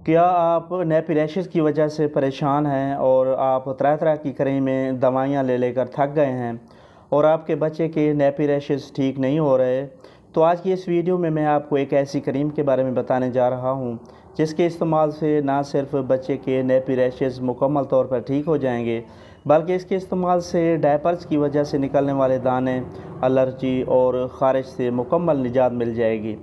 क्या आप nappy rashes की वजह से परेशान हैं और आप तरह तरह की क्रीम में दवाइयाँ ले लेकर थक गए हैं और आपके बच्चे के नेपी रैशेस ठीक नहीं हो रहे? तो आज की इस वीडियो में मैं आपको एक ऐसी क्रीम के बारे में बताने जा रहा हूँ जिसके इस्तेमाल से ना सिर्फ बच्चे के नेपी रैशेस मुकम्मल तौर पर ठीक हो जाएंगे, बल्कि इसके इस्तेमाल से डायपर्स की वजह से निकलने वाले दाने, एलर्जी और ख़ारिश से मुकम्मल निजात मिल जाएगी।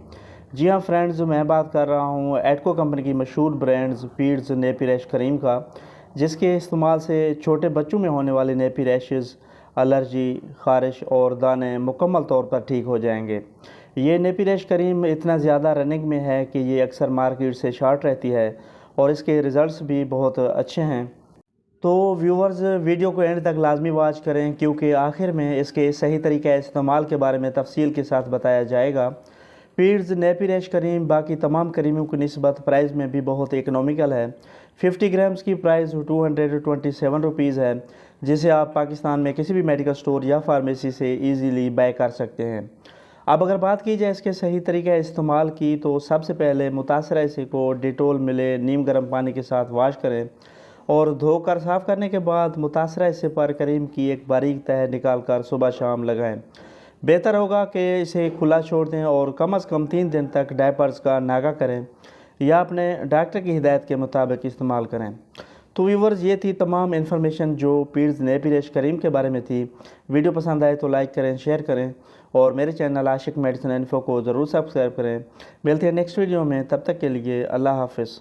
जी हाँ फ्रेंड्स, मैं बात कर रहा हूँ एडको कंपनी की मशहूर ब्रांड्स पीड्स नेपी रैश क्रीम का, जिसके इस्तेमाल से छोटे बच्चों में होने वाले नेपी रैशेस, एलर्जी, ख़ारिश और दाने मुकम्मल तौर पर ठीक हो जाएंगे। ये नेपी रैश क्रीम इतना ज़्यादा रनिंग में है कि ये अक्सर मार्केट से शॉर्ट रहती है और इसके रिज़ल्ट्स भी बहुत अच्छे हैं। तो व्यूवर्स, वीडियो को एंड तक लाजमी वॉच करें क्योंकि आखिर में इसके सही तरीक़े इस्तेमाल के बारे में तफसील के साथ बताया जाएगा। पीड्स नेपी रैश क्रीम बाकी तमाम क्रीमों की निस्बत प्राइस में भी बहुत इकोनॉमिकल है। 50 ग्राम्स की प्राइस 227 रुपीज़ है, जिसे आप पाकिस्तान में किसी भी मेडिकल स्टोर या फार्मेसी से इजीली बाय कर सकते हैं। अब अगर बात की जाए इसके सही तरीके इस्तेमाल की, तो सबसे पहले मुतासरा हिस्से को डिटोल मिले नीम गर्म पानी के साथ वॉश करें और धोकर साफ़ करने के बाद मुतासरा हिस्से पर क्रीम की एक बारीक तह निकाल कर सुबह शाम लगाएं। बेहतर होगा कि इसे खुला छोड़ दें और कम से कम 3 दिन तक डायपर्स का नागा करें या अपने डॉक्टर की हिदायत के मुताबिक इस्तेमाल करें। तो व्यूवर्स, ये थी तमाम इन्फॉर्मेशन जो पीड्स नेपी रैश क्रीम के बारे में थी। वीडियो पसंद आए तो लाइक करें, शेयर करें और मेरे चैनल आशिक मेडिसिन इन्फो को ज़रूर सब्सक्राइब करें। मिलते हैं नेक्स्ट वीडियो में, तब तक के लिए अल्लाह हाफ़िज़।